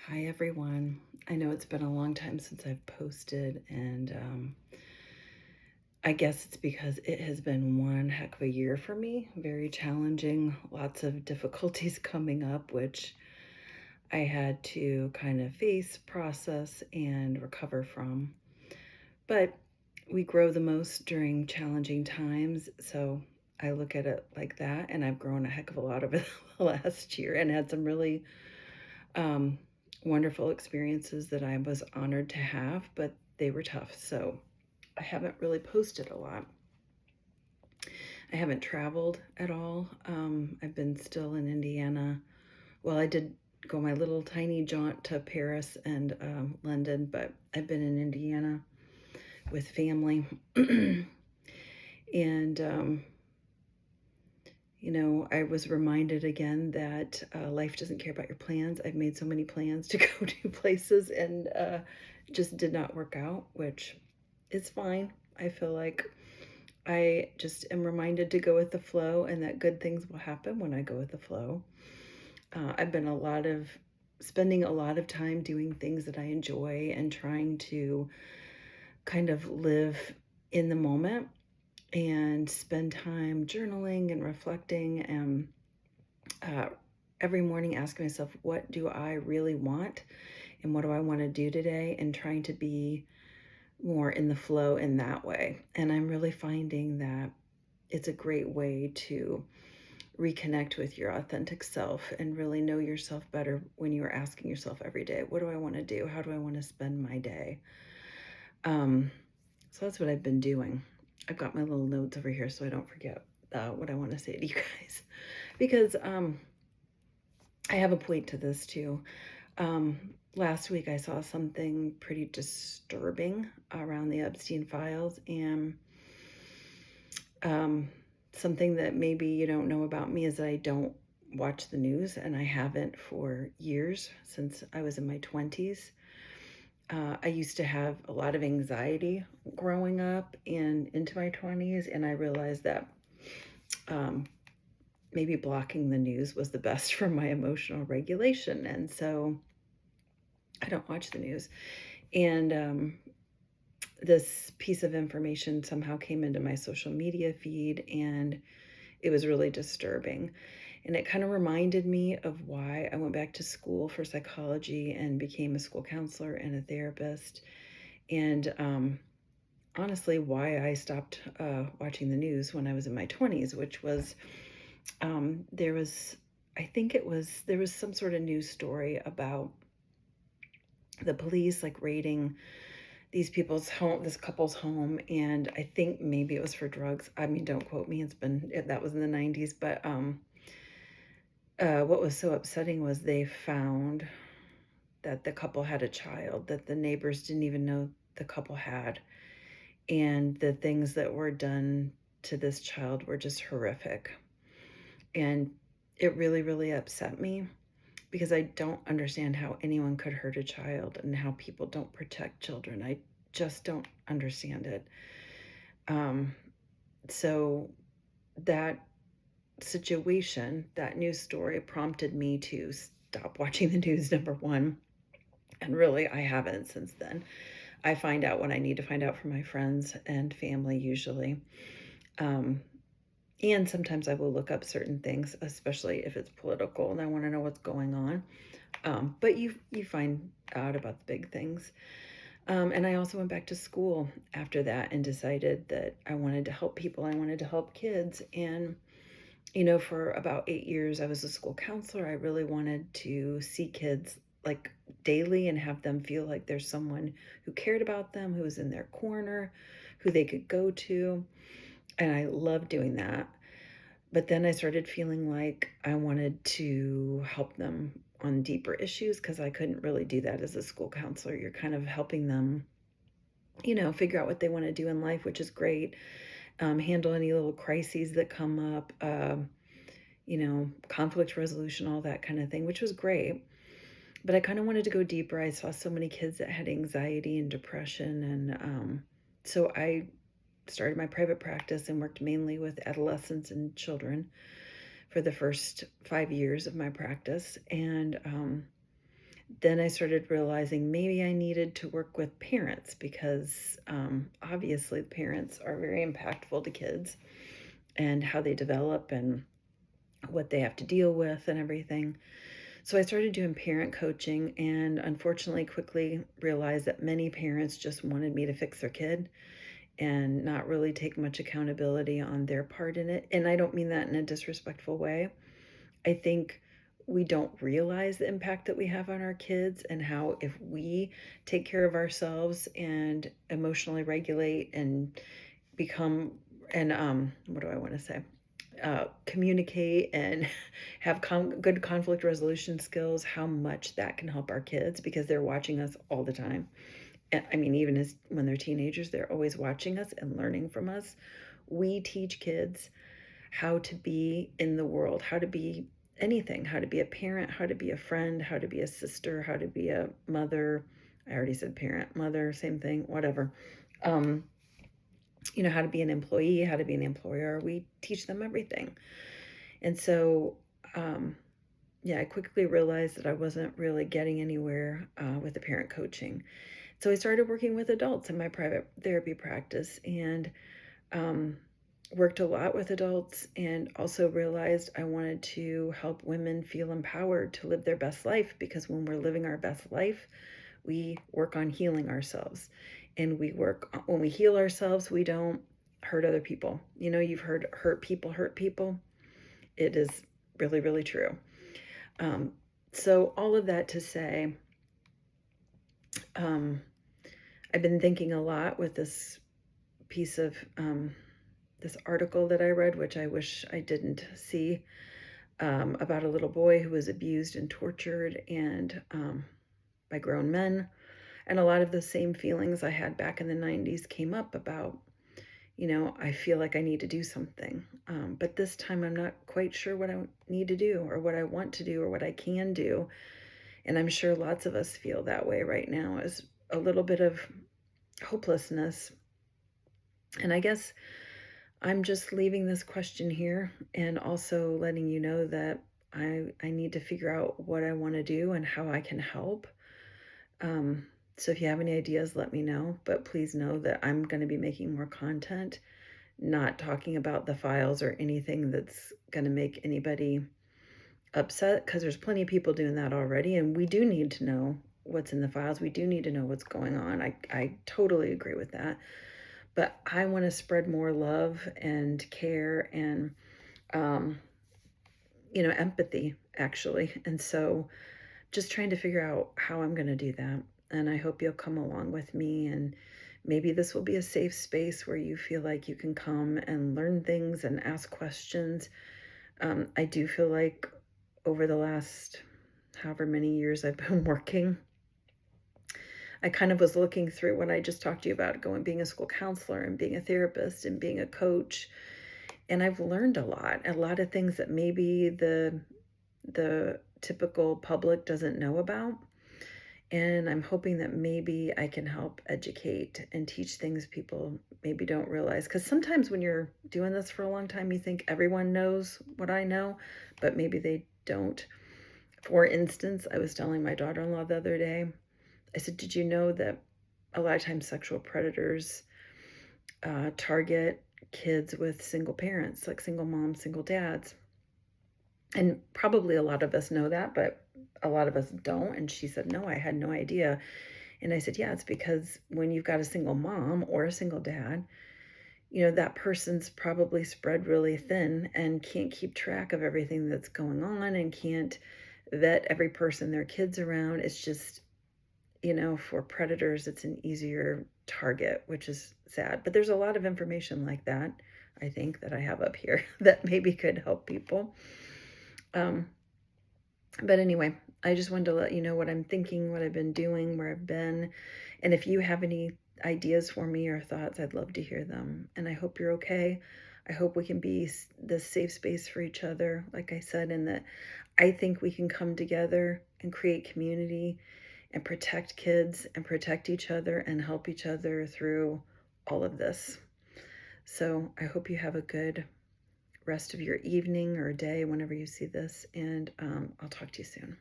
Hi, everyone. I know it's been a long time since I've posted, and I guess it's because it has been one heck of a year for me. Very challenging, lots of difficulties coming up, which I had to kind of face, process, and recover from. But we grow the most during challenging times, so I look at it like that, and I've grown a heck of a lot over the last year and had some really um, wonderful experiences that I was honored to have, but they were tough. So I haven't really posted a lot. I haven't traveled at all. I've been still in Indiana. Well, I did go my little tiny jaunt to Paris and London, but I've been in Indiana with family. and I was reminded again that life doesn't care about your plans. I've made so many plans to go to places and just did not work out, which is fine. I feel like I just am reminded to go with the flow and that good things will happen when I go with the flow. I've been spending a lot of time doing things that I enjoy and trying to kind of live in the moment and spend time journaling and reflecting and uh, every morning asking myself, what do I really want and what do I want to do today, and trying to be more in the flow in that way. And I'm really finding that it's a great way to reconnect with your authentic self and really know yourself better when you are asking yourself every day, what do I want to do? How do I want to spend my day? Um, so that's what I've been doing. I've got my little notes over here so I don't forget what I want to say to you guys because I have a point to this too. Last week I saw something pretty disturbing around the Epstein files, and um, something that maybe you don't know about me is that I don't watch the news, and I haven't for years since I was in my 20s. I used to have a lot of anxiety growing up and into my 20s, and I realized that um, maybe blocking the news was the best for my emotional regulation. And so I don't watch the news. And this piece of information somehow came into my social media feed, and it was really disturbing. And it kind of reminded me of why I went back to school for psychology and became a school counselor and a therapist. And honestly, why I stopped watching the news when I was in my 20s, which was there was, I think there was some sort of news story about the police like raiding this couple's home, and I think maybe it was for drugs. I mean, don't quote me. That was in the 90s, but what was so upsetting was they found that the couple had a child that the neighbors didn't even know the couple had, and the things that were done to this child were just horrific. And it really, really upset me because I don't understand how anyone could hurt a child and how people don't protect children. I just don't understand it. Um, so that situation, that news story prompted me to stop watching the news, number one. And really, I haven't since then. I find out when I need to find out from my friends and family, usually. Um, and sometimes I will look up certain things, especially if it's political and I want to know what's going on. But you find out about the big things. And I also went back to school after that and decided that I wanted to help people. I wanted to help kids. And, for about 8 years, I was a school counselor. I really wanted to see kids like daily and have them feel like there's someone who cared about them, who was in their corner, who they could go to. And I loved doing that. But then I started feeling like I wanted to help them on deeper issues because I couldn't really do that as a school counselor. You're kind of helping them, figure out what they want to do in life, which is great. Handle any little crises that come up, conflict resolution, all that kind of thing, which was great. But I kind of wanted to go deeper. I saw so many kids that had anxiety and depression. And so I started my private practice and worked mainly with adolescents and children for the first 5 years of my practice. And Then I started realizing maybe I needed to work with parents because obviously parents are very impactful to kids and how they develop and what they have to deal with and everything. So I started doing parent coaching and unfortunately quickly realized that many parents just wanted me to fix their kid and not really take much accountability on their part in it. And I don't mean that in a disrespectful way. I think we don't realize the impact that we have on our kids and how if we take care of ourselves and emotionally regulate and become and what do I want to say? Communicate and have good conflict resolution skills, how much that can help our kids because they're watching us all the time. And I mean, even as when they're teenagers, they're always watching us and learning from us. We teach kids how to be in the world, how to be anything, how to be a parent, how to be a friend, how to be a sister, how to be a mother. I already said parent, mother, same thing, whatever. Um, how to be an employee, how to be an employer. We teach them everything. And so, um, yeah, I quickly realized that I wasn't really getting anywhere with the parent coaching. So I started working with adults in my private therapy practice and um, worked a lot with adults and also realized I wanted to help women feel empowered to live their best life because when we're living our best life, we work on healing ourselves. And when we heal ourselves, we don't hurt other people. You've heard hurt people. It is really, really true. Um, so, all of that to say, um, I've been thinking a lot with this piece of this article that I read, which I wish I didn't see, about a little boy who was abused and tortured and by grown men. And a lot of the same feelings I had back in the 90s came up about, I feel like I need to do something. But this time I'm not quite sure what I need to do or what I want to do or what I can do. And I'm sure lots of us feel that way right now, is a little bit of hopelessness. And I guess I'm just leaving this question here and also letting you know that I need to figure out what I want to do and how I can help. So if you have any ideas, let me know. But please know that I'm going to be making more content, not talking about the files or anything that's going to make anybody upset, because there's plenty of people doing that already. And we do need to know what's in the files. We do need to know what's going on. I totally agree with that. But I want to spread more love and care and, um, empathy, actually. And so just trying to figure out how I'm going to do that. And I hope you'll come along with me. And maybe this will be a safe space where you feel like you can come and learn things and ask questions. I do feel like over the last however many years I've been working, I kind of was looking through what I just talked to you about, being a school counselor and being a therapist and being a coach. And I've learned a lot of things that maybe the typical public doesn't know about. And I'm hoping that maybe I can help educate and teach things people maybe don't realize. Because sometimes when you're doing this for a long time, you think everyone knows what I know, but maybe they don't. For instance, I was telling my daughter-in-law the other day, I said, did you know that a lot of times sexual predators target kids with single parents, like single moms, single dads? And probably a lot of us know that, but a lot of us don't. And she said, no, I had no idea. And I said, yeah, it's because when you've got a single mom or a single dad, that person's probably spread really thin and can't keep track of everything that's going on and can't vet every person their kids around. It's just, for predators, it's an easier target, which is sad. But there's a lot of information like that, I think, that I have up here that maybe could help people. But anyway, I just wanted to let you know what I'm thinking, what I've been doing, where I've been. And if you have any ideas for me or thoughts, I'd love to hear them. And I hope you're okay. I hope we can be this safe space for each other, like I said, and that I think we can come together and create community and protect kids and protect each other and help each other through all of this. So I hope you have a good rest of your evening or day whenever you see this, and I'll talk to you soon.